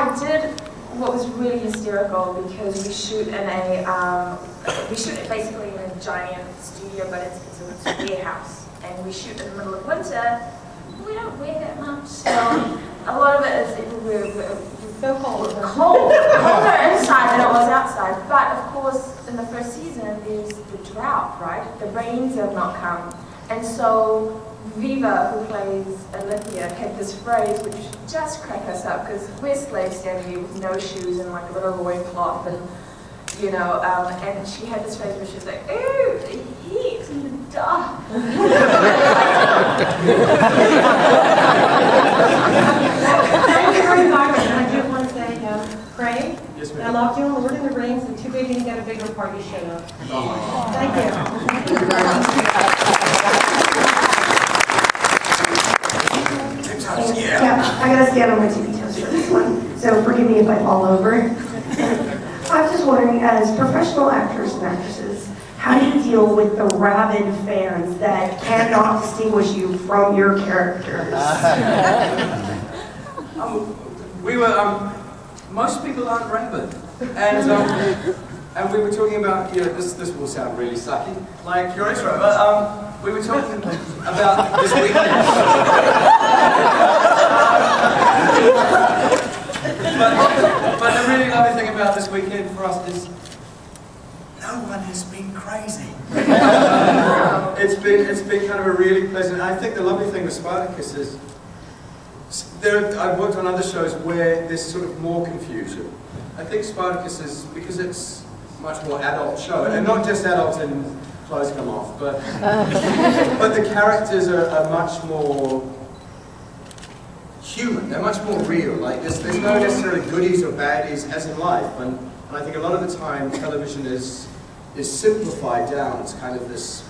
I did what was really hysterical because we shoot in we shoot it basically in a giant studio, but it's a warehouse, and we shoot in the middle of winter. We don't wear that much, so a lot of it is we're so cold. Colder inside than it was outside. But of course, in the first season, there's the drought, right? The rains have not come, and so Viva, who plays Olympia, had this phrase which just cracked us up because we're slaves standing here with no shoes and like a little loincloth, and you know, and she had this phrase where she was like, "Ooh, the heat and the dark." Thank you very much. And I do want to say, Craig, yes, I loved you on Lord of the Rings, and too bad you didn't get a bigger party show. Oh. Thank you. Yeah, I gotta stand on my tippy toes for this one, so forgive me if I fall over. I was just wondering, as professional actors and actresses, how do you deal with the rabid fans that cannot distinguish you from your characters? Most people aren't rabid, and we were talking about, you know, this will sound really sucky, like your intro, but we were talking about this weekend. but the really lovely thing about this weekend for us is no one has been crazy. It's been kind of a really pleasant. I think the lovely thing with Spartacus is I've worked on other shows where there's sort of more confusion. I think Spartacus is, because it's a much more adult show, and not just adult in clothes come off, but the characters are much more human. They're much more real. Like there's no necessarily goodies or baddies as in life, and I think a lot of the time television is simplified down. It's kind of this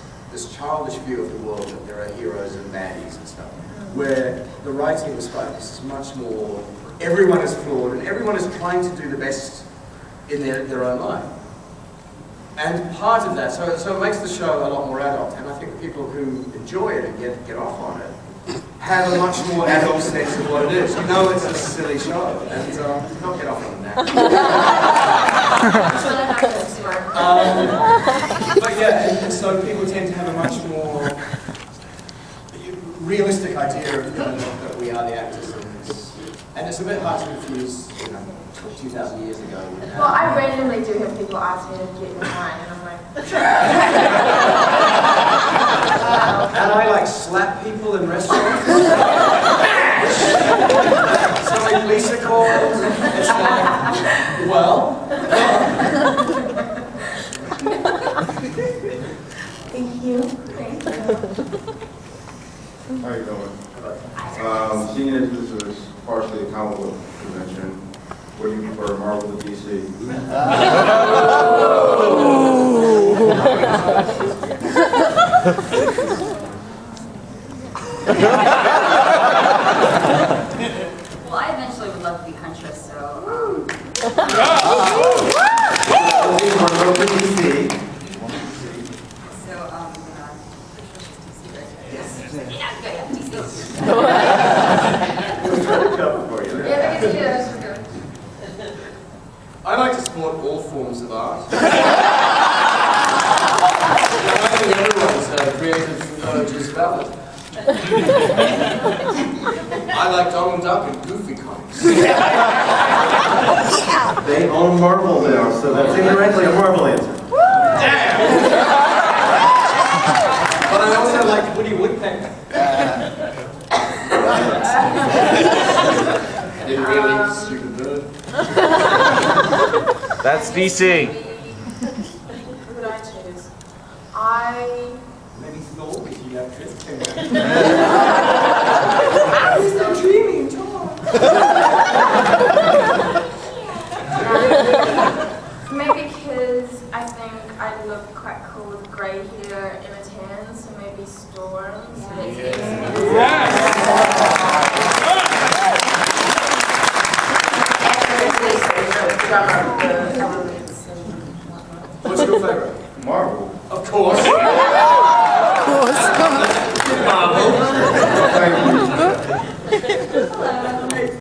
childish view of the world that there are heroes and baddies and stuff. Where the writing of Spartacus is much more, everyone is flawed and everyone is trying to do the best in their own life. And part of that, so it makes the show a lot more adult, and I think the people who enjoy it and get off on it have a much more adult sense of what it is. You know it's a silly show, and don't get off on it now. But yeah, and so people tend to have a much more realistic idea of that we are the actors, and it's a bit hard to confuse, you know, 2,000 years ago. Well, I randomly do have people ask me to get in line, and I'm like, and I like slap people in restaurants. Something Lisa calls. It's like, well. Thank you. thank you. How are you doing? Seeing as this is partially a comic book convention, what do you prefer, Marvel or DC? Well, I eventually would love to be Huntress, so. Marvel or DC? I like to support all forms of art. I think everyone's creative urge is valid. I like Donald Duck and Goofy comics. They own Marvel now, so that's indirectly a Marvel answer. Damn! But I also like Woody Woodpecker. It really stupid bird. That's DC. Who would I choose? Maybe Thor with you have Chris Hemsworth. He's so dreamy and tall. Maybe because I think I look quite cool with grey hair and a tan, so maybe Storm. So What's your favorite? Marvel. Of course. Marvel. Thank you. Hello.